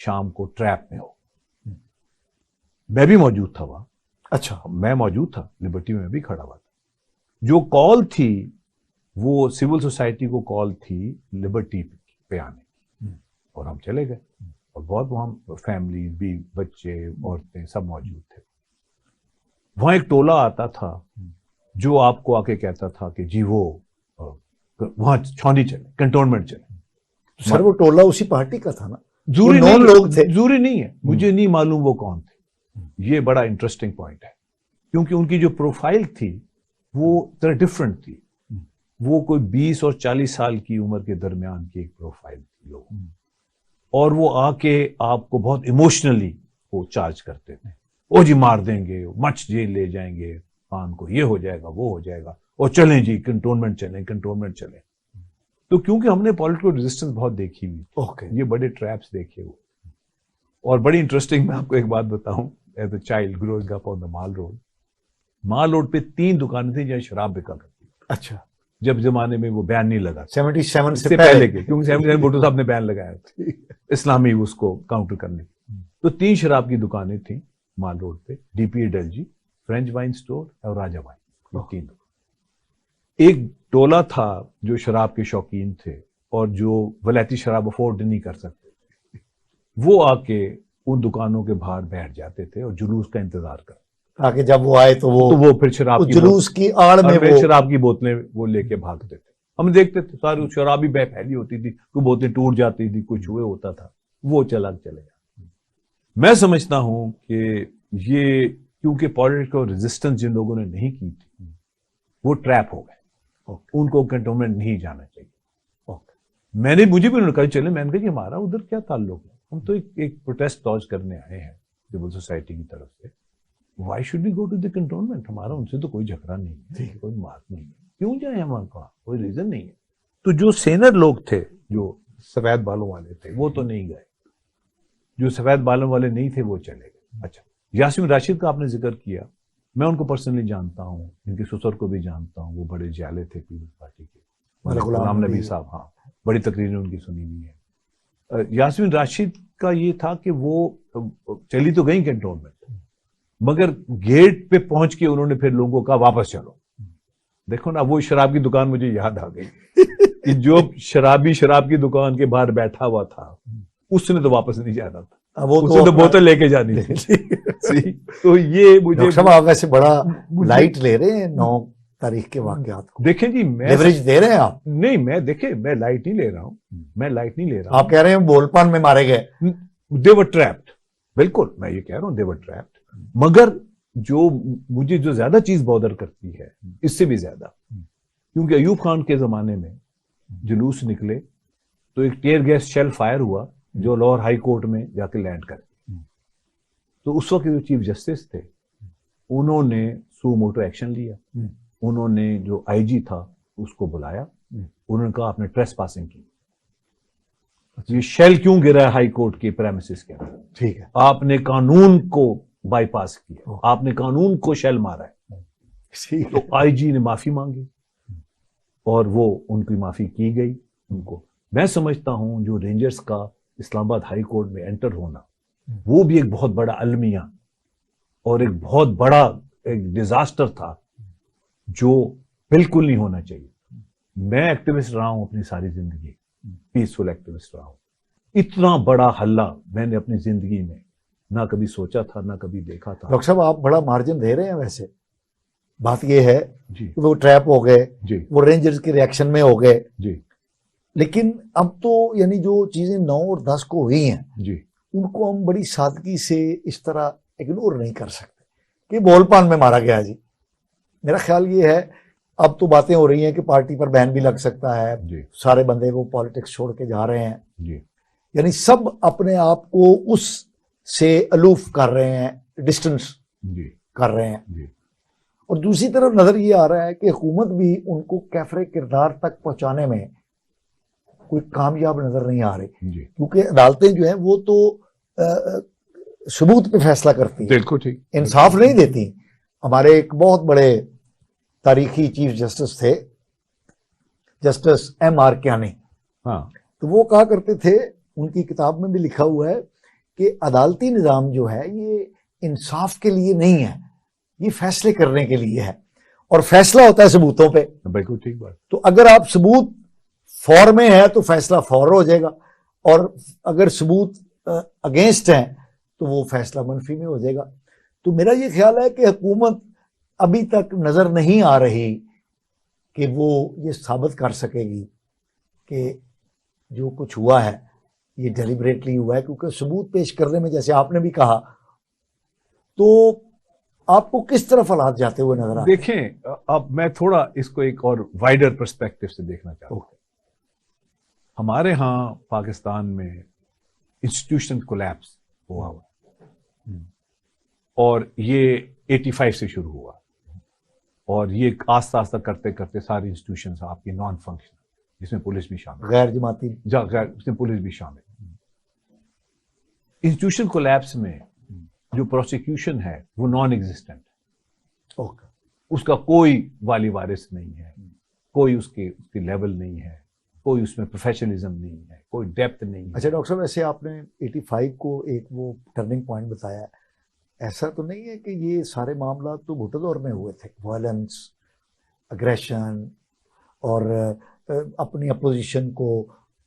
شام کو ٹریپ میں ہو. میں بھی موجود تھا وہاں. اچھا, میں موجود تھا, لبرٹی میں بھی کھڑا ہوا تھا. جو کال تھی وہ سول سوسائٹی کو کال تھی لبرٹی پہ آنے کی, اور ہم چلے گئے. اور بہت وہاں فیملی بھی, بچے, عورتیں سب موجود تھے. وہاں ایک ٹولہ آتا تھا جو آپ کو آ کے کہتا تھا کہ جی وہ وہاں چھاؤنی چلے, کنٹونمنٹ چلے. سر وہ ٹولہ اسی پارٹی کا تھا نا؟ ضروری نہیں, لوگ تھے, ضروری نہیں ہے, مجھے نہیں معلوم وہ کون تھے. یہ بڑا انٹرسٹنگ پوائنٹ ہے, کیونکہ ان کی جو پروفائل تھی وہ ذرا ڈفرنٹ تھی. وہ کوئی 20 اور 40 سال کی عمر کے درمیان کی ایک پروفائل تھی لوگ, اور وہ آ کے آپ کو بہت ایموشنلی وہ چارج کرتے تھے. او جی مار دیں گے, مچ جیل لے جائیں گے خان کو, یہ ہو جائے گا, وہ ہو جائے گا, اور چلیں جی کنٹونمنٹ چلیں, کنٹونمنٹ چلیں. تو کیونکہ ہم نے پولیٹیکل ریزسٹنس بہت دیکھی ہوئی, یہ بڑے ٹریپس دیکھے ہوئے. اور بڑی انٹرسٹنگ, میں آپ کو ایک بات بتاؤں, as a child growing up on the mall road پہ 3 دکانیں تھیں جہاں شراب بکا کرتی. اچھا, جب زمانے میں وہ بین نہیں لگا, 77 سے پہلے کے, کیونکہ 77 بھٹو صاحب نے بین لگایا تھا اسلامی اس کو کاؤنٹر کرنے. تو 3 شراب کی دکانیں تھیں مال روڈ پہ, ڈی پی ڈیلجی, فرینچ وائن سٹور اور راجا وائن, 3 دکان. ایک ٹولہ تھا جو شراب کے شوقین تھے اور جو ولایتی شراب افورڈ نہیں کر سکتے تھے, وہ آ کے ان دکانوں کے باہر بیٹھ جاتے تھے اور جلوس کا انتظار کرتے, تاکہ جب وہ آئے تو وہ پھر شراب جلوس کی آڑ میں وہ شراب کی بوتلیں وہ لے کے بھاگتے تھے. ہم دیکھتے تھے ساری شرابی بے پھیلی ہوتی تھی, کوئی بوتلیں ٹوٹ جاتی تھی, کوئی چھوئے ہوتا تھا, وہ چلے جاتا. میں سمجھتا ہوں کہ یہ کیونکہ پولیٹیکل ریزسٹنس جن لوگوں نے نہیں کی تھی وہ ٹریپ ہو گئے, ان کو کنٹونمنٹ نہیں جانا چاہیے. مجھے بھی انہوں نے کہا چلے, میں نے کہا کہ ہمارا ادھر کیا تعلق ہے, ہم تو ایک پروٹیسٹ لاج کرنے آئے ہیں سول سوسائٹی کی طرف سے. Why should we go to the cantonment? ہمارا ان سے تو کوئی جھگڑا نہیں ہے, کوئی بات نہیں ہے, کیوں جائیں ہم وہاں, کوئی ریزن نہیں ہے. تو جو سینئر لوگ تھے جو سفید بالوں والے تھے وہ تو نہیں گئے, جو سفید بالوں والے نہیں تھے وہ چلے گئے. اچھا, یاسمین راشد کا آپ نے ذکر کیا, میں ان کو پرسنلی جانتا ہوں, ان کے سسر کو بھی جانتا ہوں, وہ بڑے جالے تھے پیپلز پارٹی کے, غلام نبی صاحب. ہاں, بڑی تقریریں ان کی سنی ہوئی ہیں. یاسمین راشد کا یہ تھا کہ وہ چلی تو گئی کنٹونمنٹ, مگر گیٹ پہ پہنچ کے انہوں نے پھر لوگوں کا واپس چلو. دیکھو نا, وہ شراب کی دکان مجھے یاد آ گئی کہ جو شرابی شراب کی دکان کے باہر بیٹھا ہوا تھا اس نے تو واپس نہیں جانا تھا, اس نے تو بوتل لے کے جانی تھی. تو یہ مجھے ویسے بڑا لائٹ لے رہے ہیں 9 تاریخ کے واقعات کو. دیکھیں جی, میں لیوریج دے رہے ہیں آپ؟ نہیں, میں دیکھیں, میں لائٹ نہیں لے رہا ہوں, میں لائٹ نہیں لے رہا ہوں. آپ کہہ رہے ہیں بول پان میں مارے گئے. they were trapped. بالکل میں یہ کہہ رہا ہوں they were trapped. مگر جو مجھے جو زیادہ چیز بودر کرتی ہے اس سے بھی زیادہ, کیونکہ ایوب خان کے زمانے میں جلوس نکلے تو ایک ٹیئر گیس شیل فائر ہوا جو لاہور ہائی کورٹ میں جا کے لینڈ کر. تو اس وقت جو چیف جسٹس تھے انہوں نے سو موٹو ایکشن لیا, انہوں نے جو آئی جی تھا اس کو بلایا, انہوں نے کہا آپ نے ٹریس پاسنگ کی, یہ شیل کیوں گرا ہے ہائی کورٹ کے پریمیسز کے اندر, ٹھیک ہے, آپ نے قانون کو بائی پاس کیا, آپ نے قانون کو شیل مارا ہے. تو آئی جی نے معافی مانگی اور وہ ان کی معافی کی گئی ان کو. میں سمجھتا ہوں جو رینجرز کا اسلام آباد ہائی کورٹ میں انٹر ہونا وہ بھی ایک بہت بڑا المیہ اور ایک بہت بڑا ایک ڈیزاسٹر تھا جو بالکل نہیں ہونا چاہیے. میں ایکٹیوسٹ رہا ہوں اپنی ساری زندگی, پیسفل ایکٹیوسٹ رہا ہوں. اتنا بڑا حلہ میں نے اپنی زندگی میں نہ کبھی سوچا تھا نہ کبھی دیکھا تھا. ڈاکٹر صاحب آپ بڑا مارجن دے رہے ہیں, ویسے بات یہ ہے جی کہ وہ ٹریپ ہو گئے, جی وہ رینجرز کے ریئیکشن میں ہو گئے, جی لیکن اب تو یعنی جو چیزیں 9 اور 10 کو ہوئی ہیں جی ان کو ہم بڑی سادگی سے اس طرح اگنور نہیں کر سکتے کہ بول پان میں مارا گیا. جی میرا خیال یہ ہے اب تو باتیں ہو رہی ہیں کہ پارٹی پر بین بھی لگ سکتا ہے, جی سارے بندے وہ پالیٹکس چھوڑ کے جا رہے ہیں, جی یعنی سب اپنے آپ کو اس سے الوف کر رہے ہیں, ڈسٹنس جی کر رہے ہیں. جی اور دوسری طرف نظر یہ آ رہا ہے کہ حکومت بھی ان کو کیفر کردار تک پہنچانے میں کوئی کامیاب نظر نہیں آ رہی, جی کیونکہ عدالتیں جو ہیں وہ تو ثبوت پہ فیصلہ کرتی ہیں, بالکل ٹھیک, انصاف نہیں دیتی. ہمارے ایک بہت بڑے تاریخی چیف جسٹس تھے, جسٹس ایم آر کیانی, ہاں تو وہ کہا کرتے تھے, ان کی کتاب میں بھی لکھا ہوا ہے کہ عدالتی نظام جو ہے یہ انصاف کے لیے نہیں ہے، یہ فیصلے کرنے کے لیے ہے، اور فیصلہ ہوتا ہے ثبوتوں پہ. بالکل ٹھیک بات. تو اگر آپ ثبوت فور میں ہے تو فیصلہ فور ہو جائے گا، اور اگر ثبوت اگینسٹ ہیں تو وہ فیصلہ منفی میں ہو جائے گا. تو میرا یہ خیال ہے کہ حکومت ابھی تک نظر نہیں آ رہی کہ وہ یہ ثابت کر سکے گی کہ جو کچھ ہوا ہے یہ ڈیلیبریٹلی ہوا ہے، کیونکہ ثبوت پیش کرنے میں جیسے آپ نے بھی کہا، تو آپ کو کس طرف حالات جاتے ہوئے نظر آتے ہیں؟ دیکھیں اب میں تھوڑا اس کو ایک اور وائڈر پرسپیکٹو سے دیکھنا چاہتا ہوں. ہمارے ہاں پاکستان میں انسٹیٹیوشن کولیپس ہوا اور یہ 85 سے شروع ہوا، اور یہ آہستہ آہستہ کرتے کرتے ساری انسٹیٹیوشنز آپ کی نان فنکشن، جس میں پولیس بھی شامل، غیر جماعتی، اس میں پولیس بھی شامل. انسٹیٹیوشن کولیپس میں جو پروسیکیوشن ہے وہ نان ایگزسٹنٹ، اس کا کوئی والی وارث نہیں ہے، کوئی اس کی لیول نہیں ہے، کوئی اس میں پروفیشنلزم نہیں ہے، کوئی ڈیپتھ نہیں ہے. اچھا ڈاکٹر صاحب، ویسے آپ نے 85 کو ایک وہ ٹرننگ پوائنٹ بتایا ہے، ایسا تو نہیں ہے کہ یہ سارے معاملات تو بھٹو دور میں ہوئے تھے؟ وائلنس، اگریشن، اور اپنی اپوزیشن کو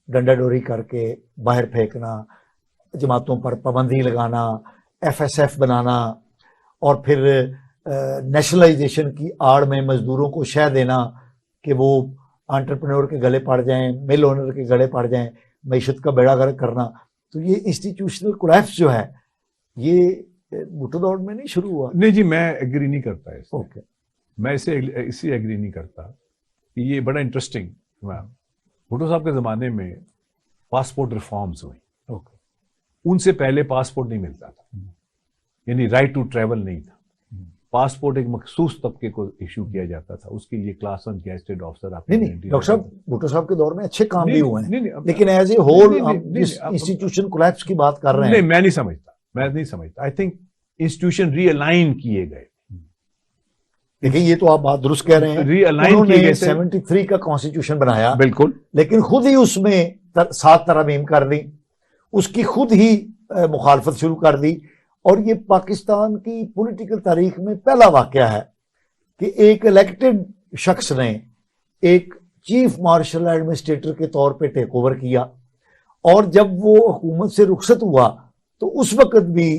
ڈنڈا ڈوری کر کے باہر پھینکنا، جماعتوں پر پابندی لگانا، ایف ایس ایف بنانا، اور پھر نیشنلائزیشن کی آڑ میں مزدوروں کو شے دینا کہ وہ انٹرپرینور کے گلے پڑ جائیں، مل اونر کے گلے پڑ جائیں، معیشت کا بیڑا غرق کرنا. تو یہ انسٹیٹیوشنل کولیپس جو ہے یہ بھٹو دور میں نہیں شروع ہوا؟ نہیں جی، میں ایگری نہیں کرتا اس. اوکے، میں اسی ایگری نہیں کرتا کہ یہ بڑا انٹرسٹنگ. بھٹو صاحب کے زمانے میں پاسپورٹ ریفارمز ہوئی. اوکے، ان سے پہلے پاسپورٹ نہیں ملتا تھا، یعنی رائٹ ٹو ٹریول نہیں تھا. پاسپورٹ ایک مخصوص طبقے کو ایشو کیا جاتا تھا، اس کے لیے کلاس 1 گیزٹڈ آفیسر. نہیں ڈاکٹر صاحب، بھٹو صاحب کے دور میں اچھے کام بھی ہوئے ہیں، نہیں، لیکن ایز اے ہول جس انسٹیٹیوشن کولیپس کی بات کر رہے ہیں. نہیں، میں نہیں سمجھتا. I think institution realign کیے گئے. دیکھیں یہ تو آپ بات درست کہہ رہے ہیں، ری الائن انہوں کیے نے گئے تھے. 73 کا کانسٹیٹیوشن بنایا، بالکل، لیکن خود ہی اس میں 7 ترامیم کر دی، اس کی خود ہی مخالفت شروع کر دی. اور یہ پاکستان کی پولیٹیکل تاریخ میں پہلا واقعہ ہے کہ ایک الیکٹڈ شخص نے ایک چیف مارشل ایڈمنسٹریٹر کے طور پہ ٹیک اوور کیا، اور جب وہ حکومت سے رخصت ہوا تو اس وقت بھی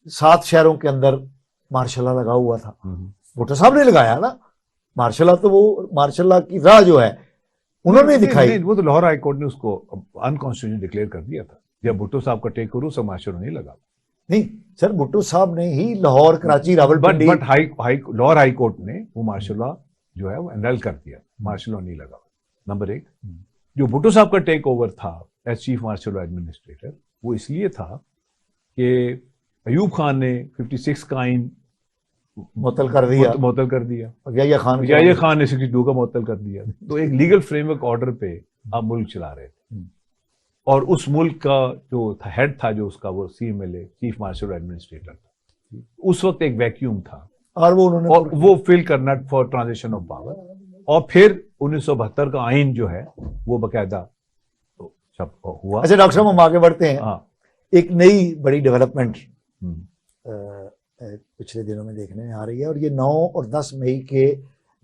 7 شہروں کے اندر مارشل لا لگا ہوا تھا. بھٹو صاحب نے لگایا نا مارشل لا، تو وہ مارشل لا کی راہ جو ہے انہوں نے دکھائی. وہ تو لاہور ہائی کورٹ نے اس کو انکانسٹیٹیوشنل ڈکلیئر کر دیا تھا جب بھٹو صاحب کا ٹیک اوور سے مارشل نہیں لگا. نہیں سر، بھٹو صاحب نے ہی Lahore, Karachi, Rawalpindi, but Lahore high court نے وہ مارشل لا جو ہے وہ انل کر دیا، مارشل لا نہیں لگا. نمبر 1، جو بھٹو صاحب کا ٹیک اوور تھا as chief martial law administrator, وہ اس لیے تھا کہ ایوب خان نے 56 کا آئین معطل کر دیا، یحییٰ خان نے 62 کا معطل کر دیا. تو ایک لیگل فریم ورک آرڈر پہ آپ ملک چلا رہے تھے، اور اس ملک کا جو ہیڈ تھا، جو اس کا وہ C M L A, chief martial administrator تھا، اس وقت ایک ویکیوم تھا، اور وہ فل کرنا فار ٹرانزیشن آف پاور. اور پھر 1972 کا آئین جو ہے وہ باقاعدہ ہوا. اچھا ڈاکٹر صاحب، ہم آگے بڑھتے ہیں. ایک نئی بڑی ڈیولپمنٹ پچھلے دنوں میں دیکھنے میں آ رہی ہے، اور یہ 9 اور 10 مئی کے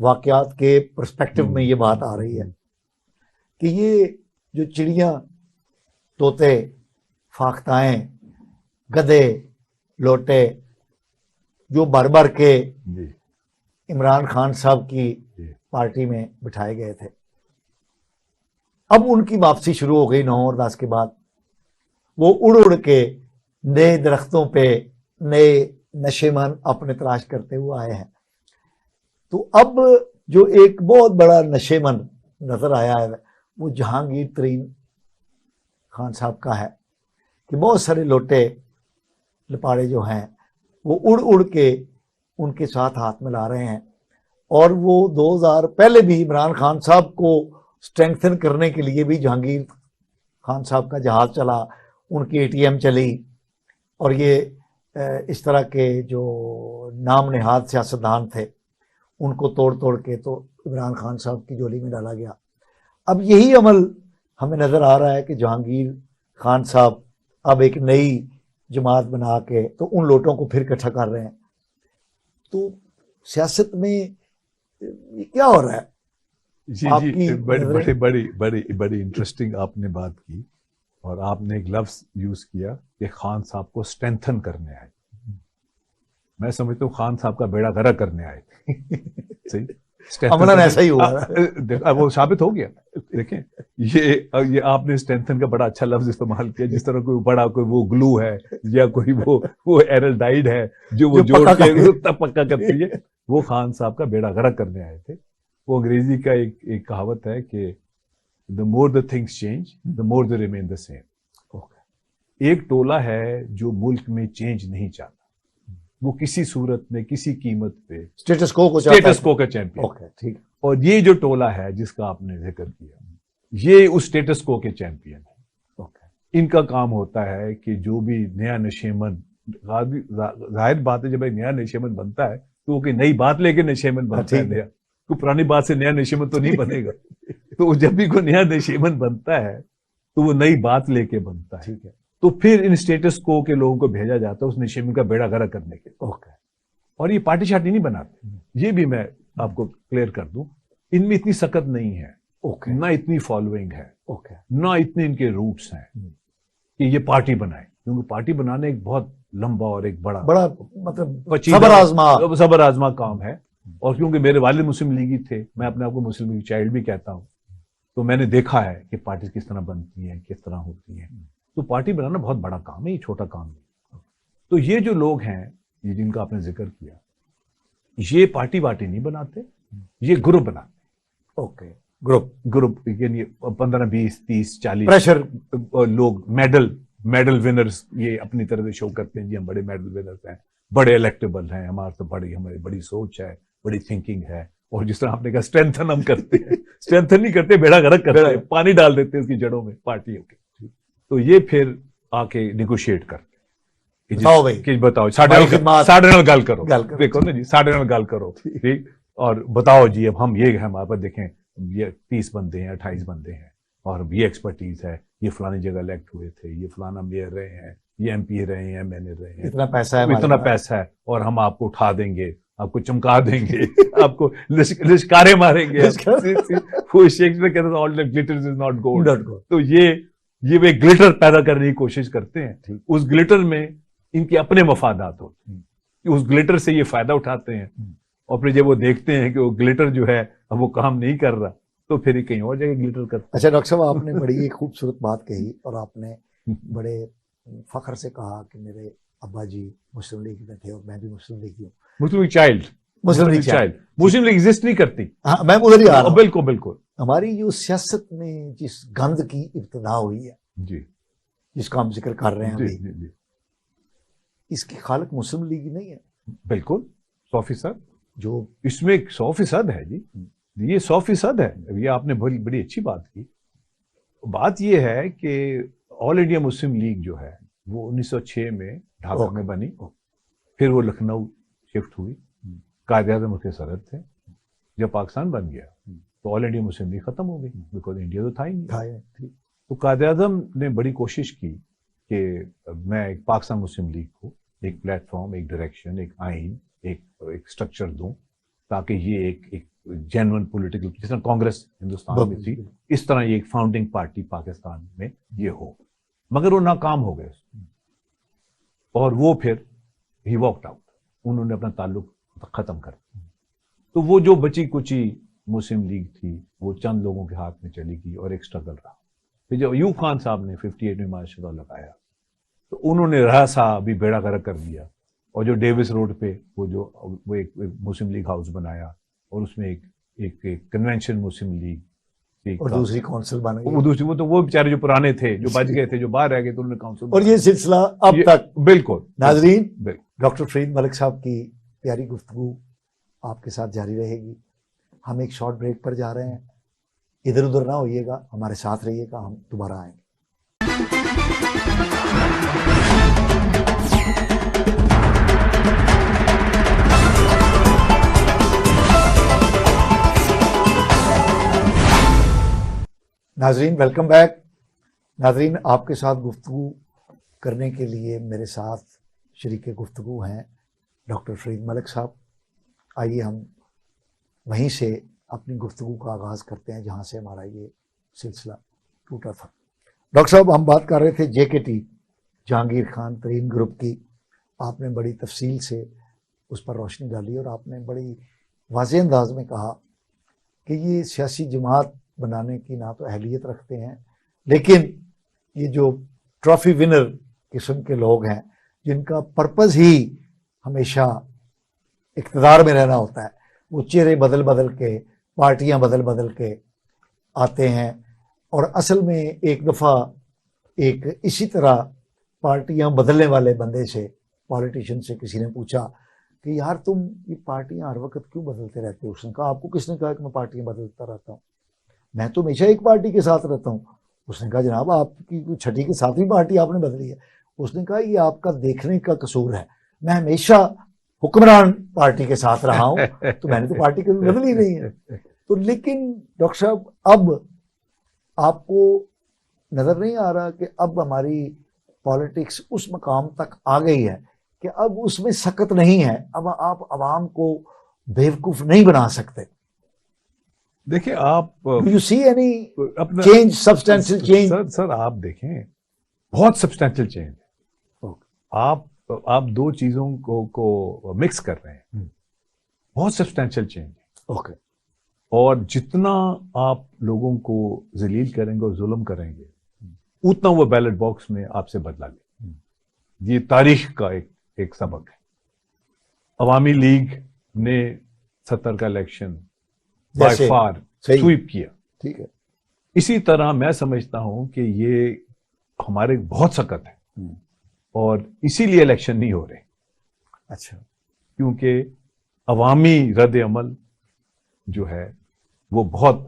واقعات کے پرسپیکٹو میں یہ بات آ رہی ہے کہ یہ جو چڑیاں، طوطے، فاختائیں، گدے، لوٹے جو بھر بھر کے عمران خان صاحب کی پارٹی میں بٹھائے گئے تھے، اب ان کی واپسی شروع ہو گئی 9 اور 10 کے بعد. وہ اڑ اڑ کے نئے درختوں پہ نئے نشے من اپنے تلاش کرتے ہوئے آئے ہیں. تو اب جو ایک بہت بڑا نشے من نظر آیا ہے وہ جہانگیر ترین خان صاحب کا ہے کہ بہت سارے لوٹے لپاڑے جو ہیں وہ اڑ اڑ کے ان کے ساتھ ہاتھ ملا رہے ہیں. اور وہ 2000 پہلے بھی عمران خان صاحب کو اسٹرینگتھن کرنے کے لیے بھی جہانگیر خان صاحب کا جہاز چلا، ان کی ATM چلی، اور یہ اس طرح کے جو نام نہاد سیاستدان تھے ان کو توڑ توڑ کے تو عمران خان صاحب کی جولی میں ڈالا گیا. اب یہی عمل ہمیں نظر آ رہا ہے کہ جہانگیر خان صاحب اب ایک نئی جماعت بنا کے تو ان لوٹوں کو پھر اکٹھا کر رہے ہیں. تو سیاست میں یہ کیا ہو رہا ہے؟ جی بڑی انٹرسٹنگ آپ نے بات کی, اور آپ نے ایک لفظ یوز کیا کہ خان صاحب کو اسٹرینتھن کرنے آئے. میں سمجھتا ہوں خان صاحب کا بیڑا غرق کرنے آئے صحیح, عملاً ایسا ہی ہوا, وہ ثابت ہو گیا. دیکھیں یہ آپ نے اسٹرینتھن کا بڑا اچھا لفظ استعمال کیا, جس طرح کوئی بڑا کوئی وہ گلو ہے یا کوئی وہ ایرلڈائڈ ہے جو وہ جوڑ کے پکا کرتی ہے, وہ خان صاحب کا بیڑا غرق کرنے آئے تھے. وہ انگریزی کا ایک کہاوت ہے کہ the more the things change, the more they remain the same. ایک ٹولہ ہے جو ملک میں چینج نہیں چاہتا, وہ کسی صورت میں کسی قیمت پہ اسٹیٹس کو کا چیمپئن. اور یہ جو ٹولہ ہے جس کا آپ نے ذکر کیا, یہ اس اسٹیٹس کو کے چیمپئن ہے. ان کا کام ہوتا ہے کہ جو بھی نیا نشیمن, ظاہر بات ہے جب ایک نیا نشیمن بنتا ہے تو وہ کوئی نئی بات لے کے نشیمن بنتا ہے, نیا کوئی پرانی بات سے نیا نشیمن تو نہیں بنے گا. تو جب بھی کوئی نیا نشیمن بنتا ہے تو وہ نئی بات لے کے بنتا ہے. تو پھر ان اسٹیٹس کو کے لوگوں کو بھیجا جاتا ہے اس نشیمن کا بیڑا غرق کرنے کے. اور یہ پارٹی شارٹی نہیں بناتے, یہ بھی میں آپ کو کلیئر کر دوں, ان میں اتنی سخت نہیں ہے, نہ اتنی فالوئنگ ہے, نہ اتنے ان کے روٹس ہیں کہ یہ پارٹی بنائے. کیونکہ پارٹی بنانے ایک بہت لمبا اور ایک بڑا مطلب صبر آزما کام ہے. اور کیونکہ میرے والد مسلم لیگی تھے, میں اپنے آپ کو مسلم لیگ چائلڈ بھی کہتا ہوں, تو میں نے دیکھا ہے کہ پارٹی کس طرح بنتی ہیں, کس طرح ہوتی ہیں. تو پارٹی بنانا بہت بڑا کام ہے, یہ چھوٹا کام نہیں. تو یہ جو لوگ ہیں یہ جن کا آپ نے ذکر کیا, یہ پارٹی واٹی نہیں بناتے, یہ گروپ بناتے. گروپ یعنی 15 20 30 40 پریشر لوگ میڈل ونرز, یہ اپنی طرح سے شو کرتے ہیں جی ہم بڑے میڈل ونرز ہیں, بڑے الیکٹیبل ہیں, ہمارے تو ہماری بڑی سوچ ہے, بڑی تھنکنگ ہے. اور جس طرح آپ نے کہا اسٹرینتھن ہم کرتے ہیں, اسٹرینتھن نہیں کرتے, بیڑا غرق کرتے ہیں, پانی ڈال دیتے ہیں اس کی جڑوں میں پارٹیوں کے. تو یہ پھر آ کے نیگوشیٹ کرتے بتاؤ ساڑھے نال گل کرو, دیکھو نا جی ساڑھے نال گل کرو, ٹھیک, اور بتاؤ جی اب ہم یہ ہمارے پاس دیکھیں یہ 30 بندے ہیں 28 بندے ہیں, اور یہ ایکسپرٹیز ہے, یہ فلانی جگہ الیکٹ ہوئے تھے, یہ فلانا میئر رہے ہیں, یہ ایم پی رہے ہیں, ایم این اے رہے ہیں, اتنا پیسہ ہے, اور ہم آپ کو اٹھا دیں گے, آپ کو چمکا دیں گے, آپ کو لشکارے ماریں گے. وہ شیکسپیئر کہتے ہیں all that glitters is not gold. تو یہ وہ گلٹر پیدا کرنے کی کوشش کرتے ہیں. اس گلٹر میں ان کے اپنے مفادات ہوتے ہیں, اس گلٹر سے یہ فائدہ اٹھاتے ہیں, اور پھر جب وہ دیکھتے ہیں کہ وہ گلٹر جو ہے اب وہ کام نہیں کر رہا تو پھر یہ کہیں اور جگہ گلٹر کرتے ہیں. اچھا ڈاکٹر صاحب, آپ نے بڑی ایک خوبصورت بات کہی, اور آپ نے بڑے فخر سے کہا کہ میرے ابا جی مسلم لیگ میں تھے اور میں بھی مسلم لیگی ہوں. مسلم لیگ چائلڈ, مسلم لیگ ایگزسٹ نہیں کرتی. ہاں میں ادھر ہی آ رہا ہوں. بالکل. ہماری جو سیاست میں جس گند کی ابتدا ہوئی ہے جی, جس کا ہم ذکر کر رہے ہیں ابھی, جی, اس کی خالق مسلم لیگ ہی نہیں ہے. بالکل 100%. جو اس میں 100% ہے جی, یہ 100% ہے. یہ آپ نے بڑی اچھی بات کی. بات یہ ہے کہ آل انڈیا مسلم لیگ جو ہے وہ 1906 میں ڈھاکہ میں بنی, پھر وہ لکھنؤ شفٹ ہوئی. قائد اعظم اس کے صدر تھے. جب پاکستان بن گیا تو آل انڈیا مسلم لیگ ختم ہو گئی, بیکاز انڈیا تو تھا ہی نہیں. تو قائد اعظم نے بڑی کوشش کی کہ میں ایک پاکستان مسلم لیگ کو ایک پلیٹ فارم, ایک ڈائریکشن, ایک آئین, ایک اسٹرکچر دوں, تاکہ یہ ایک جینون پولیٹیکل, جس طرح کانگریس ہندوستان میں تھی اس طرح یہ ایک فاؤنڈنگ پارٹی پاکستان میں یہ ہو. مگر وہ ناکام ہو گئے, اور وہ پھر ہی واکڈ آؤٹ, انہوں نے اپنا تعلق ختم کر دیا. تو وہ جو بچی کچی مسلم لیگ تھی وہ چند لوگوں کے ہاتھ میں چلی گئی, اور ایک اسٹرگل رہا. پھر جب ایوب خان صاحب نے 58 میں مارشل لا لگایا تو انہوں نے رہا بھی بیڑا غرق کر دیا, اور جو ڈیوس روڈ پہ وہ ایک مسلم لیگ ہاؤس بنایا, اور اس میں ایک کنونشن مسلم لیگ, اور دوسری کونسل بن گئی. وہ تو وہ بیچارے جو پرانے تھے, جو بچ گئے تھے, جو باہر رہ گئے تو انہوں نے کونسل, اور یہ سلسلہ اب تک. بالکل. ناظرین, ڈاکٹر فرید ملک صاحب کی پیاری گفتگو آپ کے ساتھ جاری رہے گی. ہم ایک شارٹ بریک پر جا رہے ہیں, ادھر ادھر نہ ہوئیے گا, ہمارے ساتھ رہیے گا, ہم دوبارہ آئیں گے. ناظرین ویلکم بیک. ناظرین, آپ کے ساتھ گفتگو کرنے کے لیے میرے ساتھ شریک گفتگو ہیں ڈاکٹر فرید ملک صاحب. آئیے ہم وہیں سے اپنی گفتگو کا آغاز کرتے ہیں جہاں سے ہمارا یہ سلسلہ ٹوٹا تھا. ڈاکٹر صاحب ہم بات کر رہے تھے JKT جہانگیر خان ترین گروپ کی. آپ نے بڑی تفصیل سے اس پر روشنی ڈالی اور آپ نے بڑی واضح انداز میں کہا کہ یہ سیاسی جماعت بنانے کی نہ تو اہلیت رکھتے ہیں، لیکن یہ جو ٹرافی ونر قسم کے لوگ ہیں جن کا پرپز ہی ہمیشہ اقتدار میں رہنا ہوتا ہے، وہ چہرے بدل بدل کے، پارٹیاں بدل بدل کے آتے ہیں. اور اصل میں ایک دفعہ ایک اسی طرح پارٹیاں بدلنے والے بندے سے، پولیٹیشین سے کسی نے پوچھا کہ یار تم یہ پارٹیاں ہر وقت کیوں بدلتے رہتے ہو؟ اس نے کہا آپ کو کس نے کہا کہ میں پارٹیاں بدلتا رہتا ہوں؟ میں تو ہمیشہ ایک پارٹی کے ساتھ رہتا ہوں. اس نے کہا جناب آپ کی کوئی چھٹی کی 7ویں پارٹی آپ نے بدلی ہے. اس نے کہا یہ آپ کا دیکھنے کا قصور ہے، میں ہمیشہ حکمران پارٹی کے ساتھ رہا ہوں تو میں نے تو پارٹی کبھی بدلی نہیں ہے. تو لیکن ڈاکٹر صاحب اب آپ کو نظر نہیں آ رہا کہ اب ہماری پالیٹکس اس مقام تک آ گئی ہے کہ اب اس میں سکت نہیں ہے، اب آپ عوام کو بیوقوف نہیں بنا سکتے؟ دیکھیں آپ you see any change, substantial change? Sir آپ دیکھیں بہت سبسٹینشیل چینج ہے. آپ دو چیزوں کو مکس کر رہے ہیں. بہت سبسٹینشیل چینج ہے. اوکے. اور جتنا آپ لوگوں کو ذلیل کریں گے اور ظلم کریں گے اتنا وہ بیلٹ باکس میں آپ سے بدلا لیں. یہ تاریخ کا ایک سبق ہے. عوامی لیگ نے 70 کا الیکشن بائی فار سویپ کیا. ٹھیک ہے. اسی طرح میں سمجھتا ہوں کہ یہ ہمارے بہت سکت ہے اور اسی لیے الیکشن نہیں ہو رہے. اچھا. کیونکہ عوامی رد عمل جو ہے وہ بہت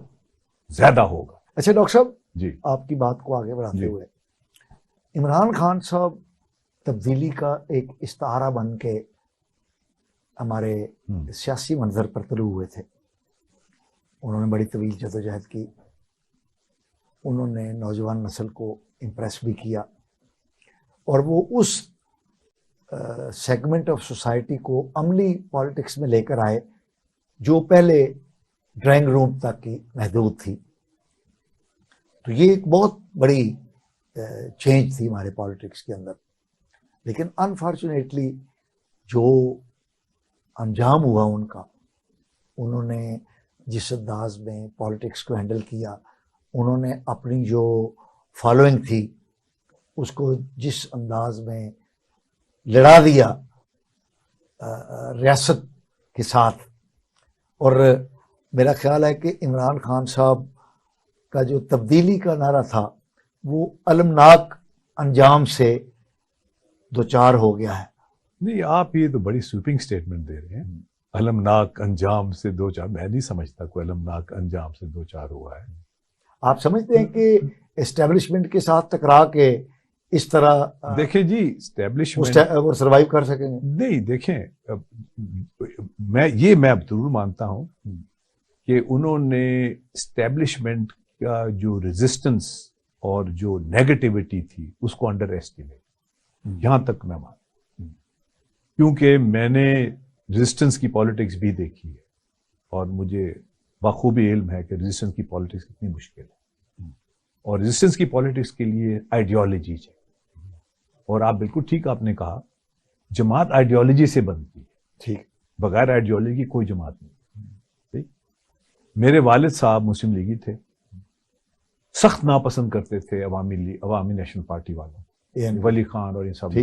زیادہ ہوگا. اچھا ڈاکٹر صاحب جی آپ کی بات کو آگے بڑھاتے ہوئے، عمران خان صاحب تبدیلی کا ایک استعارہ بن کے ہمارے سیاسی منظر پر طلوع ہوئے تھے. انہوں نے بڑی طویل جدوجہد کی، انہوں نے نوجوان نسل کو امپریس بھی کیا اور وہ اس سیگمنٹ آف سوسائٹی کو عملی پالیٹکس میں لے کر آئے جو پہلے ڈرائنگ روم تک کی محدود تھی. تو یہ ایک بہت بڑی چینج تھی ہمارے پالیٹکس کے اندر. لیکن انفارچونیٹلی جو انجام ہوا ان کا، انہوں نے جس انداز میں پالیٹکس کو ہینڈل کیا، انہوں نے اپنی جو فالوئنگ تھی اس کو جس انداز میں لڑا دیا ریاست کے ساتھ. اور میرا خیال ہے کہ عمران خان صاحب کا جو تبدیلی کا نعرہ تھا وہ المناک انجام سے دوچار ہو گیا ہے. نہیں، آپ یہ تو بڑی سویپنگ سٹیٹمنٹ دے رہے ہیں. المناک انجام سے دوچار، میں نہیں سمجھتا کوئی المناک انجام سے دوچار ہوا ہے. آپ سمجھتے ہیں کہ اسٹیبلشمنٹ کے ساتھ ٹکرا کے اس طرح دیکھیں جی اسٹیبلشمنٹ وہ سروائیو کر سکیں گے؟ نہیں، دیکھیں میں ضرور مانتا ہوں کہ انہوں نے اسٹیبلشمنٹ کا جو ریزسٹنس اور جو نیگیٹیوٹی تھی اس کو انڈر ایسٹیمیٹ، یہاں تک میں مانتا ہوں. کیونکہ میں نے ریزسٹنس کی پالیٹکس بھی دیکھی ہے اور مجھے بخوبی علم ہے کہ ریزسٹنس کی پالیٹکس کتنی مشکل ہے. اور ریزسٹنس کی پالیٹکس کے لیے آئیڈیالوجی چاہیے. اور آپ بالکل ٹھیک آپ نے کہا، جماعت آئیڈیالوجی سے بنتی ہے. ٹھیک. بغیر آئیڈیالوجی کی کوئی جماعت نہیں. میرے والد صاحب مسلم لیگی تھے، سخت ناپسند کرتے تھے عوامی نیشنل پارٹی والوں، ولی خان اور ان سب،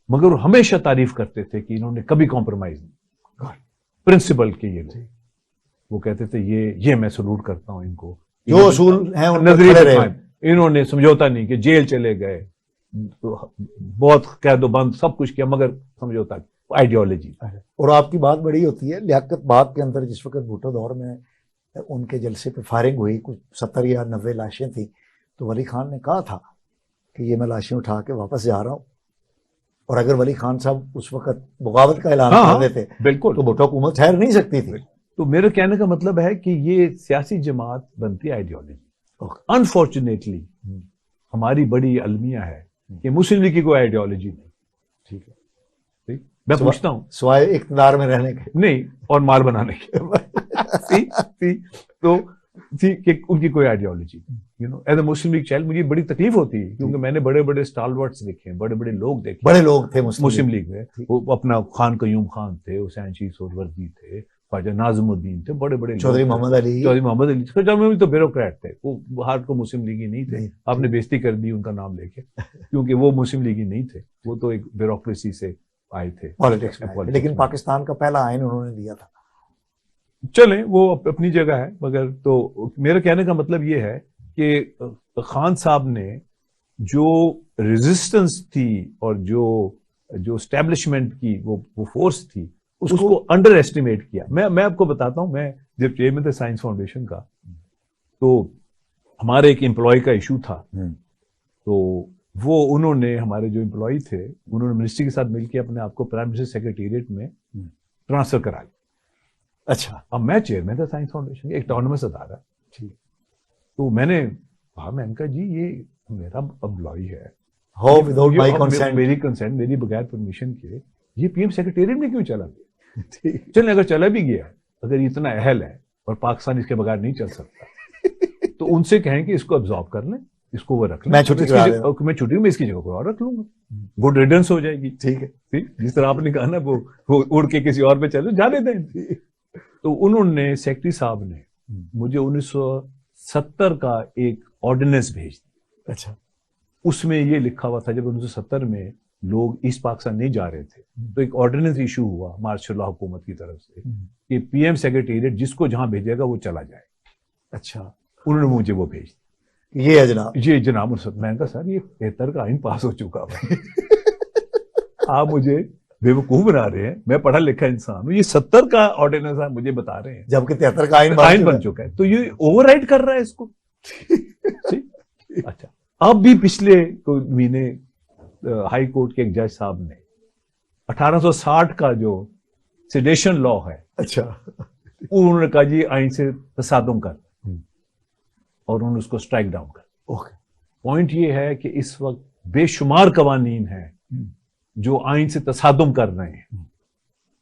مگر وہ ہمیشہ تعریف کرتے تھے کہ انہوں نے کبھی کمپرومائز نہیں پرنسپل کے. یہ لوگ وہ کہتے تھے یہ میں سلوٹ کرتا ہوں ان کو، جو اصول ہیں انہوں نے سمجھوتا نہیں کہ جیل چلے گئے، بہت قید و بند سب کچھ کیا مگر سمجھوتا آئیڈیالوجی. اور آپ کی بات بڑی ہوتی ہے. لیاقت باغ کے اندر جس وقت بھٹو دور میں ان کے جلسے پہ فائرنگ ہوئی، کچھ 70 یا 90 لاشیں تھیں، تو ولی خان نے کہا تھا کہ یہ میں لاشیں اٹھا کے واپس جا رہا ہوں. اور اگر ولی خان صاحب اس وقت بغاوت کا اعلان کر دیتے بالکل تو بھٹو حکومت ٹھہر نہیں سکتی تھی. تو میرے کہنے کا مطلب ہے کہ یہ سیاسی جماعت بنتی ہے آئیڈیالوجی. انفارچونیٹلی ہماری بڑی المیہ ہے کہ مسلم لیگ کی کوئی آئیڈیالوجی نہیں. ٹھیک ہے. ٹھیک؟ میں پوچھتا ہوں سوائے اقتدار میں رہنے کے نہیں اور مال بنانے کی تو کہ ان کی کوئی ideology you know as a Muslim League child مجھے بڑی تکلیف ہوتی ہے کیونکہ میں نے بڑے بڑے اسٹالورٹس دیکھے ہیں, بڑے بڑے لوگ دیکھے, بڑے لوگ تھے مسلم لیگ میں. وہ اپنا خان قیوم خان تھے, حسین شیخ سہروردی تھے, خواجہ ناظم الدین تھے, بڑے بڑے چودھری محمد علی, چودھری محمد علی میں بھی تو بیوروکریٹ تھے, وہ ہارڈ کو مسلم لیگی نہیں تھے. آپ نے بےزتی کر دی ان کا نام لے کے کیونکہ وہ مسلم لیگی نہیں تھے, وہ تو ایک بیوروکریسی سے آئے تھے پالیٹکس میں. لیکن پاکستان کا پہلا آئین انہوں نے دیا تھا. چلیں وہ اپنی جگہ ہے, مگر تو میرا کہنے کا مطلب یہ ہے کہ خان صاحب نے جو ریزسٹنس تھی اور جو اسٹیبلشمنٹ کی وہ فورس تھی اس کو انڈر ایسٹیمیٹ کیا. میں آپ کو بتاتا ہوں, میں جب چیئرمین تھے سائنس فاؤنڈیشن کا تو ہمارے ایک امپلائی کا ایشو تھا, تو وہ انہوں نے ہمارے جو امپلائی تھے انہوں نے منسٹری کے ساتھ مل کے اپنے آپ کو پرائم منسٹر سیکریٹریٹ میں ٹرانسفر کرا لیا. اچھا. اب میں چیئرمین تھا سائنس فاؤنڈیشن, ایک آٹونومس ادارہ. ٹھیک. تو میں نے کہا, میں نے کہا جی یہ میرا امپلائی ہے, میری کنسینٹ, میری بغیر پرمیشن کے یہ پی ایم سیکریٹریٹ میں کیوں چلا گیا؟ چلیں اگر چلا بھی گیا, اگر اتنا اہل ہے اور پاکستان اس کے بغیر نہیں چل سکتا تو ان سے کہیں کہ اس کو ابزارو کر لیں, اس کو وہ رکھ لیں, میں چھٹی میں اس کی جگہ کو اور رکھ لوں گا, گڈ ریڈنس ہو جائے گی. ٹھیک ہے, جس طرح آپ نے کہا نا وہ اڑ کے کسی اور پہ چلے جانے دیں. تو انہوں نے سیکرٹری صاحب نے مجھے 1970 کا ایک آرڈیننس بھیج دیا. اچھا. اس میں یہ لکھا ہوا تھا, جب 1970 میں لوگ ایسٹ پاکستان نہیں جا رہے تھے تو ایک آرڈیننس ایشو ہوا مارشل لا حکومت کی طرف سے کہ پی ایم سیکریٹریٹ جس کو جہاں بھیجے گا وہ چلا جائے. اچھا. انہوں نے مجھے وہ بھیج دیا. یہ جناب, یہ جناب میں نے کہا سر یہ 73 کا آئین پاس ہو چکا ہے, آپ مجھے بے وقوف بنا رہے ہیں, میں پڑھا لکھا انسان ہوں, یہ 70 کا آرڈیننس آپ مجھے بتا رہے ہیں جبکہ 73 کا آئین بن چکا ہے, تو یہ اوور رائڈ کر رہا ہے اس کو. اچھا. اب بھی پچھلے کوئی مہینے ہائی کورٹ کے ایک جج صاحب نے 1860 کا جو سیڈیشن لا ہے, اچھا, انہوں نے کہا جی آئین سے تصادم کر, اور انہوں نے اس کو اسٹرائک ڈاؤن کر. پوائنٹ یہ ہے کہ اس وقت بے شمار قوانین ہیں جو آئین سے تصادم کر رہے ہیں,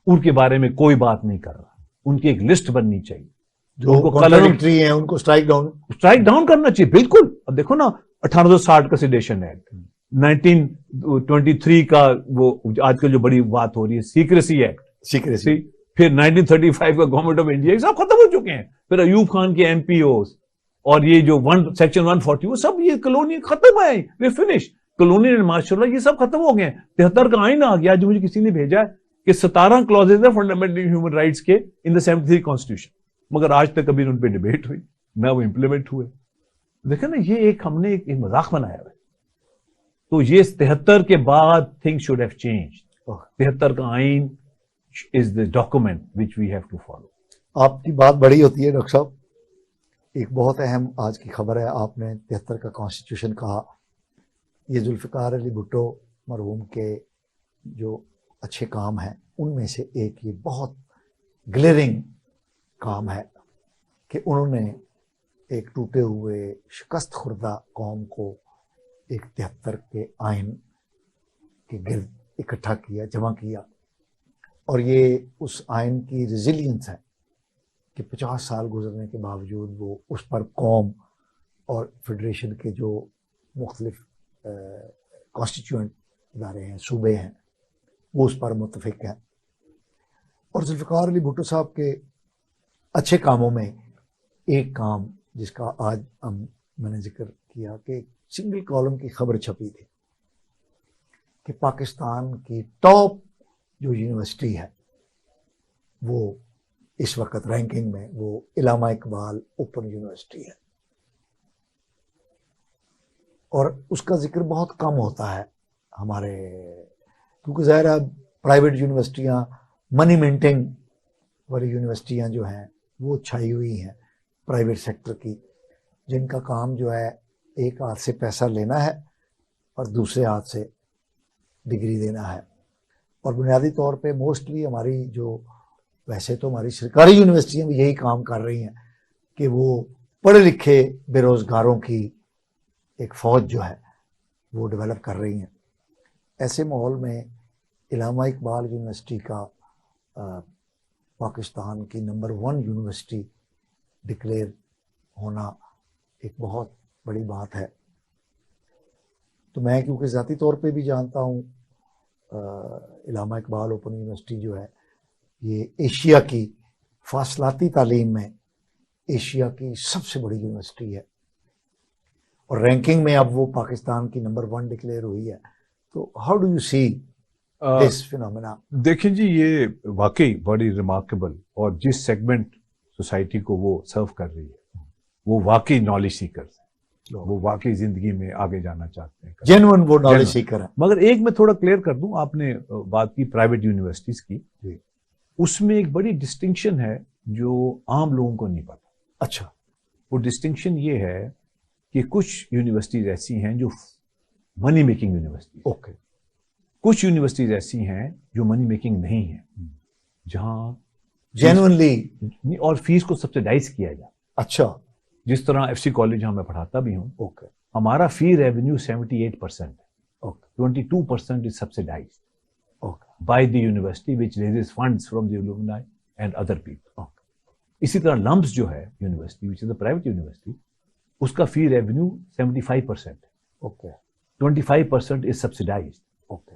ان کے بارے میں کوئی بات نہیں کر رہا. ان کی ایک لسٹ بننی چاہیے جو کانٹراڈکٹری ہیں, ان کو اسٹرائک ڈاؤن کرنا چاہیے. بالکل. اب دیکھو نا 1860 کا سیڈیشن ایکٹ, 1923 کا وہ آج کل جو بڑی بات ہو رہی ہے سیکریسی ایکٹ, پھر 1935 کا گورنمنٹ آف انڈیا, سب ختم ہو چکے ہیں. پھر ایوب خان کے ایم پی اوز اور یہ جو سیکشن 140 وہ سب یہ کلونی ختم ہے, وہ فنش. کلونی ماشاء اللہ یہ سب ختم ہو گئے ہیں. 73 کا آئین آ گیا. جو مجھے کسی نے بھیجا ہے کہ 17 کلوزز ہیں فنڈامنٹل ہیومن رائٹس کے ان دا 73 کانسٹیٹیوشن, مگر آج تک کبھی ان پہ ڈیبیٹ ہوئی نہ وہ امپلیمنٹ ہوئے. دیکھیں نا, یہ ایک ہم نے ایک مذاق بنایا ہے. تو یہ 73 کے بعد تھنگ شوڈ ہیو چینج. 73 کا آئین از the document which we have to follow. آپ کی بات بڑی ہوتی ہے ڈاکٹر صاحب. ایک بہت اہم آج کی خبر ہے, آپ نے 73 کا کانسٹیٹیوشن کہا. یہ ذوالفقار علی بھٹو مرحوم کے جو اچھے کام ہیں ان میں سے ایک یہ بہت گلیرنگ کام ہے کہ انہوں نے ایک ٹوٹے ہوئے شکست خوردہ قوم کو ایک 73 کے آئین کے گرد اکٹھا کیا, جمع کیا. اور یہ اس آئین کی ریزیلینس ہے کہ 50 سال گزرنے کے باوجود وہ اس پر قوم اور فیڈریشن کے جو مختلف کانسٹیٹیوئنٹ ادارے ہیں, صوبے ہیں, وہ اس پر متفق ہیں. اور ذوالفقار علی بھٹو صاحب کے اچھے کاموں میں ایک کام جس کا آج میں نے ذکر کیا کہ سنگل کالم کی خبر چھپی تھی کہ پاکستان کی ٹاپ جو یونیورسٹی ہے وہ اس وقت رینکنگ میں وہ علامہ اقبال اوپن یونیورسٹی ہے. اور اس کا ذکر بہت کم ہوتا ہے ہمارے, کیونکہ ظاہر ہے پرائیویٹ یونیورسٹیاں, منی مینٹنگ والی یونیورسٹیاں جو ہیں وہ چھائی ہوئی ہیں پرائیویٹ سیکٹر کی, جن کا کام جو ہے ایک ہاتھ سے پیسہ لینا ہے اور دوسرے ہاتھ سے ڈگری دینا ہے. اور بنیادی طور پہ موسٹلی ہماری جو, ویسے تو ہماری سرکاری یونیورسٹیاں بھی یہی کام کر رہی ہیں کہ وہ پڑھے لکھے بے روزگاروں کی ایک فوج جو ہے وہ ڈیولپ کر رہی ہیں. ایسے ماحول میں علامہ اقبال یونیورسٹی کا پاکستان کی نمبر 1 یونیورسٹی ڈکلیئر ہونا ایک بہت بڑی بات ہے. تو میں کیونکہ ذاتی طور پہ بھی جانتا ہوں علامہ اقبال اوپن یونیورسٹی جو ہے یہ ایشیا کی فاصلاتی تعلیم میں ایشیا کی سب سے بڑی یونیورسٹی ہے اور رینکنگ میں اب وہ پاکستان کی نمبر 1 ڈکلیئر ہوئی ہے. تو how do you see this phenomena? دیکھیں جی یہ واقعی بڑی ریمارکیبل، اور جس سیگمنٹ سوسائٹی کو وہ سرو کر رہی ہے وہ واقعی نالج سیکرز ہیں، وہ واقعی زندگی میں آگے جانا چاہتے ہیں، جینوئن وہ نالج سیکر ہیں. مگر ایک میں تھوڑا کلیئر کر دوں، آپ نے بات کی پرائیویٹ یونیورسٹیز کی، اس میں ایک بڑی ڈسٹنکشن ہے جو عام لوگوں کو نہیں پتا. اچھا. وہ ڈسٹنکشن یہ ہے کہ کچھ یونیورسٹیز ایسی ہیں جو منی میکنگ یونیورسٹیز، اوکے، کچھ یونیورسٹیز ایسی ہیں جو منی میکنگ نہیں ہیں، جہاں جینوئنلی اور فیس کو سبسیڈائز کیا جائے. اچھا. جس طرح ایف سی کالج جہاں میں پڑھاتا بھی ہوں، اوکے، ہمارا فی ریونیو 78% ہے، okay, 22% is subsidized okay, by the university which raises funds from the alumni and other people. Okay. اسی طرح لمپس جو ہے university which is a private university، اس کا فی ریونیو 75% ہے، اوکے، 25% is subsidized. اوکے.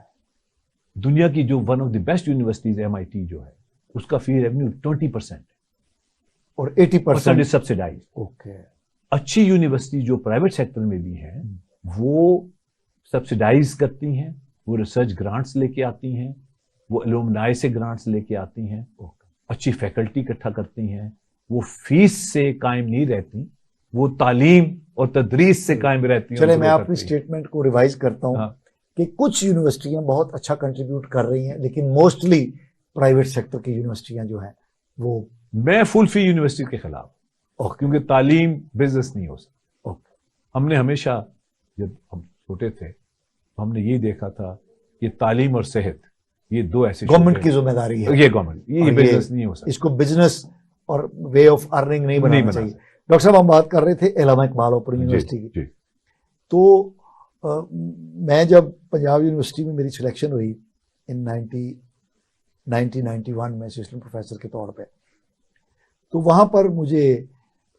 دنیا کی جو one of the best universities MIT جو ہے اس کا فی ریونیو 20% ہے اور 80% is subsidized. اوکے. اچھی یونیورسٹی جو پرائیویٹ سیکٹر میں بھی ہیں وہ سبسیڈائز کرتی ہیں، وہ ریسرچ گرانٹس لے کے آتی ہیں، وہ الومنائی سے گرانٹس لے کے آتی ہیں، اچھی فیکلٹی اکٹھا کرتی ہیں، وہ فیس سے قائم نہیں رہتی، وہ تعلیم اور تدریس سے قائم رہتی ہیں. چلے میں اپنی اسٹیٹمنٹ کو ریوائز کرتا ہوں کہ کچھ یونیورسٹیاں بہت اچھا کنٹریبیوٹ کر رہی ہیں لیکن موسٹلی پرائیویٹ سیکٹر کی یونیورسٹیاں جو ہیں وہ. میں فل فی یونیورسٹی کے خلاف، کیونکہ تعلیم بزنس نہیں ہو سکتا. ہم نے ہمیشہ جب ہم چھوٹے تھے تو ہم نے یہ دیکھا تھا کہ تعلیم اور صحت یہ دو ایسے گورنمنٹ کی ذمہ داری ہے، یہ گورنمنٹ یہ بزنس نہیں ہو سکتا، اس کو بزنس اور وے آف ارننگ نہیں بنانا چاہیے. ڈاکٹر صاحب ہم بات کر رہے تھے علامہ اقبال اوپن یونیورسٹی کی. تو میں جب پنجاب یونیورسٹی میں میری سلیکشن ہوئی ان 1991 میں اسسٹنٹ پروفیسر کے طور پہ، تو وہاں پر مجھے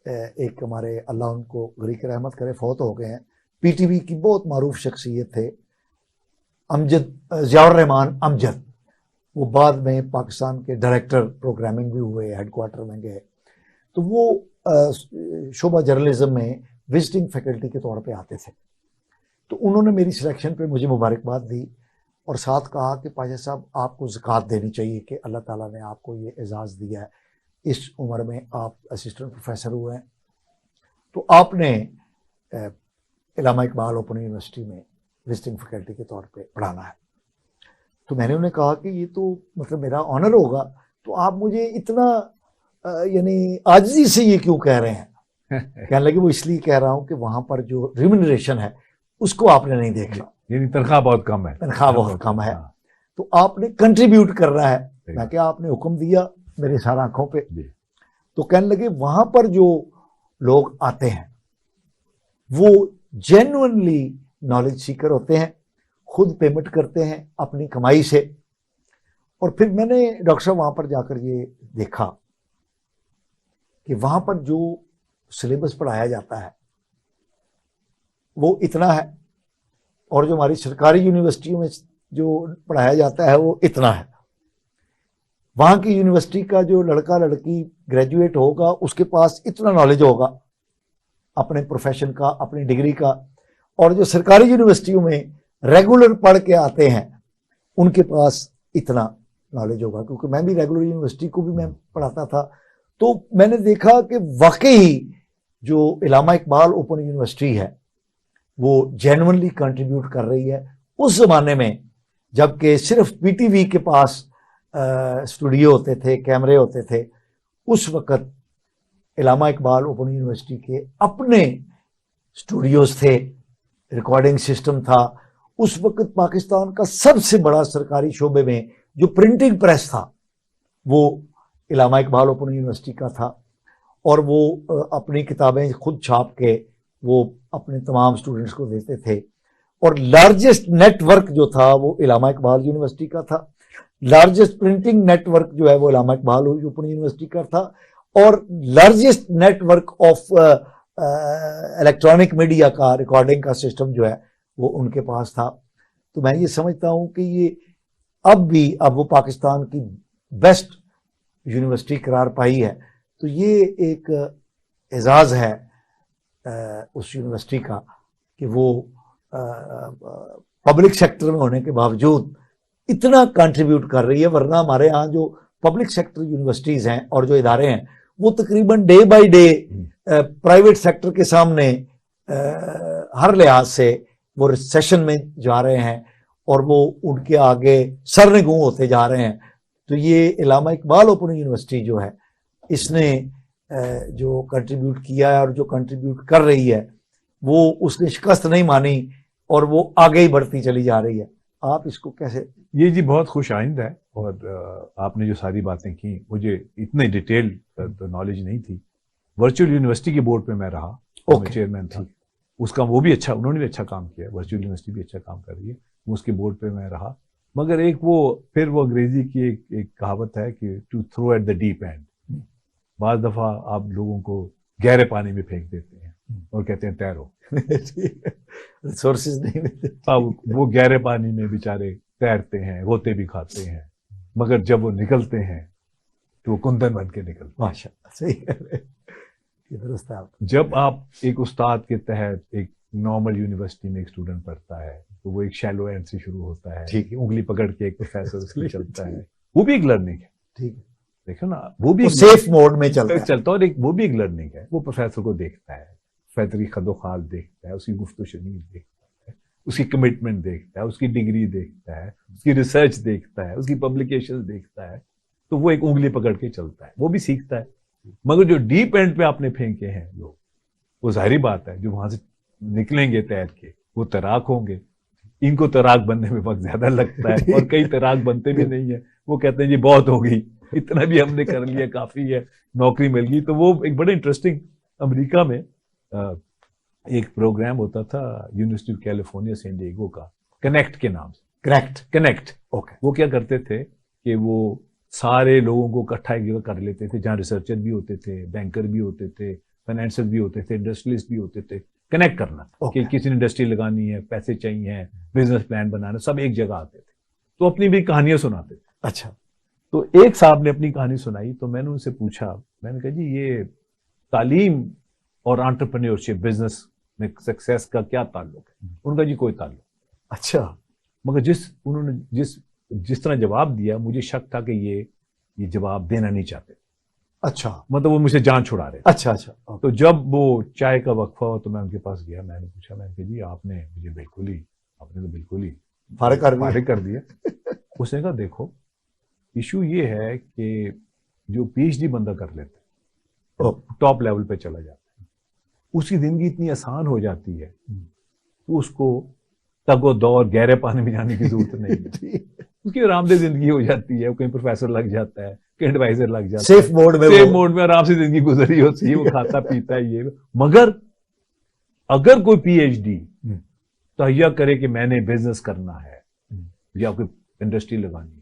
ایک ہمارے اللہ ان کو غریق رحمت کرے فوت ہو گئے ہیں، پی ٹی وی کی بہت معروف شخصیت تھے امجد، ضیاء الرحمان امجد. وہ بعد میں پاکستان کے ڈائریکٹر پروگرامنگ بھی ہوئے، ہیڈ کوارٹر میں گئے. تو وہ شعبہ جرنلزم میں وزٹنگ فیکلٹی کے طور پہ آتے تھے. تو انہوں نے میری سلیکشن پہ مجھے مبارکباد دی اور ساتھ کہا کہ پاشا صاحب آپ کو زکوٰۃ دینی چاہیے کہ اللہ تعالیٰ نے آپ کو یہ اعزاز دیا ہے، اس عمر میں آپ اسسٹنٹ پروفیسر ہوئے ہیں، تو آپ نے علامہ اقبال اوپن یونیورسٹی میں وزٹنگ فیکلٹی کے طور پہ پڑھانا ہے. تو میں نے انہیں کہا کہ یہ تو مطلب میرا آنر ہوگا، تو آپ مجھے اتنا یعنی عاجزی سے یہ کیوں کہہ رہے ہیں؟ کہنے لگے وہ اس لیے کہہ رہا ہوں کہ وہاں پر جو ریمونریشن ہے اس کو آپ نے نہیں دیکھا، یعنی تنخواہ بہت کم ہے، تنخواہ بہت کم ہے، تو آپ نے کنٹریبیوٹ کرنا ہے. میں کہ آپ نے حکم دیا میرے سارے آنکھوں پہ. تو کہنے لگے وہاں پر جو لوگ آتے ہیں وہ جینوئنلی نالج سیکر ہوتے ہیں، خود پیمنٹ کرتے ہیں اپنی کمائی سے. اور پھر میں نے ڈاکٹر صاحب وہاں پر جا کر یہ دیکھا کہ وہاں پر جو سلیبس پڑھایا جاتا ہے وہ اتنا ہے، اور جو ہماری سرکاری یونیورسٹیوں میں جو پڑھایا جاتا ہے وہ اتنا ہے. وہاں کی یونیورسٹی کا جو لڑکا لڑکی گریجویٹ ہوگا اس کے پاس اتنا نالج ہوگا اپنے پروفیشن کا، اپنی ڈگری کا، اور جو سرکاری یونیورسٹیوں میں ریگولر پڑھ کے آتے ہیں ان کے پاس اتنا نالج ہوگا. کیونکہ میں بھی ریگولر یونیورسٹی کو بھی میں پڑھاتا تھا، تو میں نے دیکھا کہ واقعی جو علامہ اقبال اوپن یونیورسٹی ہے وہ جینوئنلی کنٹریبیوٹ کر رہی ہے. اس زمانے میں جب کہ صرف پی ٹی وی کے پاس اسٹوڈیو ہوتے تھے، کیمرے ہوتے تھے، اس وقت علامہ اقبال اوپن یونیورسٹی کے اپنے اسٹوڈیوز تھے، ریکارڈنگ سسٹم تھا. اس وقت پاکستان کا سب سے بڑا سرکاری شعبے میں جو پرنٹنگ پریس تھا وہ علامہ اقبال اوپن یونیورسٹی کا تھا، اور وہ اپنی کتابیں خود چھاپ کے وہ اپنے تمام اسٹوڈنٹس کو دیتے تھے. اور لارجسٹ نیٹ ورک جو تھا وہ علامہ اقبال یونیورسٹی کا تھا, لارجسٹ پرنٹنگ نیٹ ورک جو ہے وہ علامہ اقبال اوپن یونیورسٹی کا تھا, اور largest network of electronic media کا ریکارڈنگ کا سسٹم جو ہے وہ ان کے پاس تھا. تو میں یہ سمجھتا ہوں کہ یہ اب وہ پاکستان کی بیسٹ یونیورسٹی قرار پائی ہے. تو یہ ایک اعزاز ہے اس یونیورسٹی کا کہ وہ پبلک سیکٹر میں ہونے کے باوجود اتنا کنٹریبیوٹ کر رہی ہے, ورنہ ہمارے ہاں جو پبلک سیکٹر یونیورسٹیز ہیں اور جو ادارے ہیں وہ تقریباً day by day private sector کے سامنے ہر لحاظ سے وہ ریسیشن میں جا رہے ہیں اور وہ ان کے آگے سرنگوں ہوتے جا رہے ہیں. تو یہ علامہ اقبال اوپن یونیورسٹی جو ہے اس نے جو کنٹریبیوٹ کیا ہے اور جو کنٹریبیوٹ کر رہی ہے وہ اس نے شکست نہیں مانی اور وہ آگے ہی بڑھتی چلی جا رہی ہے. آپ اس کو کیسے؟ یہ جی بہت خوش آئند ہے, اور آپ نے جو ساری باتیں کی مجھے اتنے ڈیٹیل نالج نہیں تھی. ورچوئل یونیورسٹی کے بورڈ پہ میں رہا, میں چیئرمین تھا اس کا, وہ بھی اچھا, انہوں نے بھی اچھا کام کیا, ورچوئل یونیورسٹی بھی اچھا کام کر رہی ہے, اس کے بورڈ پہ میں رہا. مگر پھر وہ انگریزی کی ایک کہاوت ہے کہ to throw at the deep end. بعض دفعہ آپ لوگوں کو گہرے پانی میں پھینک دیتے ہیں اور کہتے ہیں تیرو, ریسورسز نہیں ملتے. اب وہ گہرے پانی میں بیچارے تیرتے ہیں, غوطے بھی کھاتے ہیں, مگر جب وہ نکلتے ہیں تو وہ کندن بن کے نکلتے ہیں. ماشاءاللہ, صحیح ہے, یہ درست ہے. جب آپ ایک استاد کے تحت ایک نارمل یونیورسٹی میں ایک اسٹوڈنٹ پڑھتا ہے تو وہ ایک شیلو اینڈ سے شروع ہوتا ہے, ٹھیک ہے, انگلی پکڑ کے ایک پروفیسر اس میں چلتا ہے, وہ بھی ایک لرننگ ہے. ٹھیک ہے, دیکھو نا, وہ بھی سیف موڈ میں چلتا ہے, اور وہ بھی ایک لرننگ ہے. وہ پروفیسر کو دیکھتا ہے, فیطری خد و خال دیکھتا ہے, اس کی گفت و شنید دیکھتا ہے, اس کی کمٹمنٹ دیکھتا ہے, اس کی ڈگری دیکھتا ہے, اس کی ریسرچ دیکھتا ہے, اس کی پبلیکیشن دیکھتا ہے. تو وہ ایک انگلی پکڑ کے چلتا ہے, وہ بھی سیکھتا ہے. مگر جو ڈیپ اینڈ پہ آپ نے پھینکے ہیں لوگ, وہ ظاہری بات ہے جو وہاں سے نکلیں گے تیر کے وہ تیراک ہوں گے. ان کو تیراک بننے میں وقت زیادہ لگتا ہے, اور کئی تیراک بنتے بھی نہیں ہیں. وہ کہتے ہیں جی بہت ہو گئی, اتنا بھی ہم نے کر لیا, کافی ہے, نوکری مل گئی. تو وہ ایک بڑے انٹرسٹنگ, امریکہ میں ایک پروگرام ہوتا تھا یونیورسٹی آف کیلیفورنیا سین ڈیگو کا, کنیکٹ کے نام سے. Connect okay. وہ کیا کرتے تھے کہ وہ سارے لوگوں کو اکٹھا ایک جگہ کر لیتے تھے, جہاں ریسرچر بھی ہوتے تھے, بینکر بھی ہوتے تھے, فائنینسر بھی ہوتے تھے, انڈسٹریلسٹ بھی ہوتے تھے. کنیکٹ کرنا کہ کسی نے انڈسٹری لگانی ہے, پیسے چاہیے, بزنس پلان بنانا, سب ایک جگہ آتے تھے. تو اپنی بھی کہانیاں سناتے تھے. اچھا. تو ایک صاحب نے اپنی کہانی سنائی, تو میں نے ان سے پوچھا, میں نے کہا جی یہ تعلیم اور انٹرپرینیورشپ, بزنس میں سکسیس کا کیا تعلق ہے؟ ان کا جی کوئی تعلق. اچھا. مگر انہوں نے جس طرح جواب دیا, مجھے شک تھا کہ یہ جواب دینا نہیں چاہتے. اچھا. مطلب وہ مجھ سے جان چھڑا رہے. اچھا اچھا. تو جب وہ چائے کا وقفہ ہوا تو میں ان کے پاس گیا, میں نے پوچھا, میں نے کہا جی آپ نے مجھے بالکل ہی فارغ کر دیا. اس نے کہا دیکھو ایشو یہ ہے کہ جو پی ایچ ڈی بندہ کر لیتا ہے, ٹاپ لیول پہ چلا جاتا ہے, اس کی زندگی اتنی آسان ہو جاتی ہے تو اس کو تگ و دور گہرے پانی میں جانے کی ضرورت نہیں ہے. اس کی آرام دہ زندگی ہو جاتی ہے, کہیں پروفیسر لگ جاتا ہے, کہیں ایڈوائزر لگ جاتا ہے, سیف موڈ میں آرام سے زندگی گزری ہوتی ہے, وہ کھاتا پیتا ہے یہ. مگر اگر کوئی پی ایچ ڈی تہیا کرے کہ میں نے بزنس کرنا ہے یا کوئی انڈسٹری لگانی ہے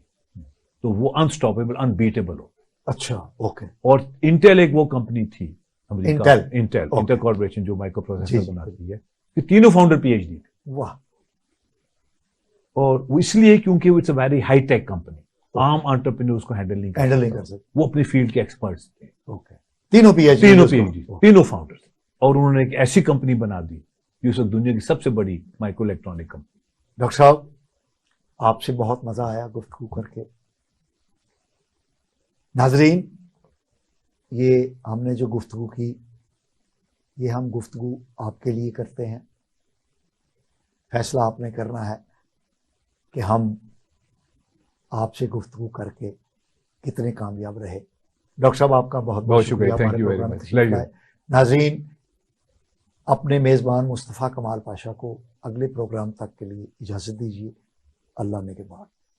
تو وہ انسٹاپیبل, انبیٹیبل ہو. اچھا اوکے. اور انٹیل ایک وہ کمپنی تھی امریکہ, انٹیل کارپوریشن جو مائکرو پروسیسر بناتی ہے, کہ تینوں فاؤنڈر پی ایچ ڈی تھے. واہ. اور وہ اس لیے کیونکہ it's a very high tech company, عام انٹرپرینیورز کو ہینڈل نہیں کر سکتے, وہ اپنی فیلڈ کے ایکسپرٹس تھے. تینوں پی ایچ ڈی, تینوں فاؤنڈرز. اور انہوں نے ایک ایسی کمپنی بنا دی جو اس وقت دنیا کی سب سے بڑی مائکرو الیکٹرانک کمپنی. ڈاکٹر صاحب آپ سے بہت مزہ آیا گفتگو کر کے. ناظرین, یہ ہم نے جو گفتگو کی, یہ ہم گفتگو آپ کے لیے کرتے ہیں. فیصلہ آپ نے کرنا ہے کہ ہم آپ سے گفتگو کر کے کتنے کامیاب رہے. ڈاکٹر صاحب آپ کا بہت بہت شکریہ ہمارے پروگرام میں تشریف لائے. ناظرین, اپنے میزبان مصطفیٰ کمال پاشا کو اگلے پروگرام تک کے لیے اجازت دیجیے. اللہ نے کے بعد.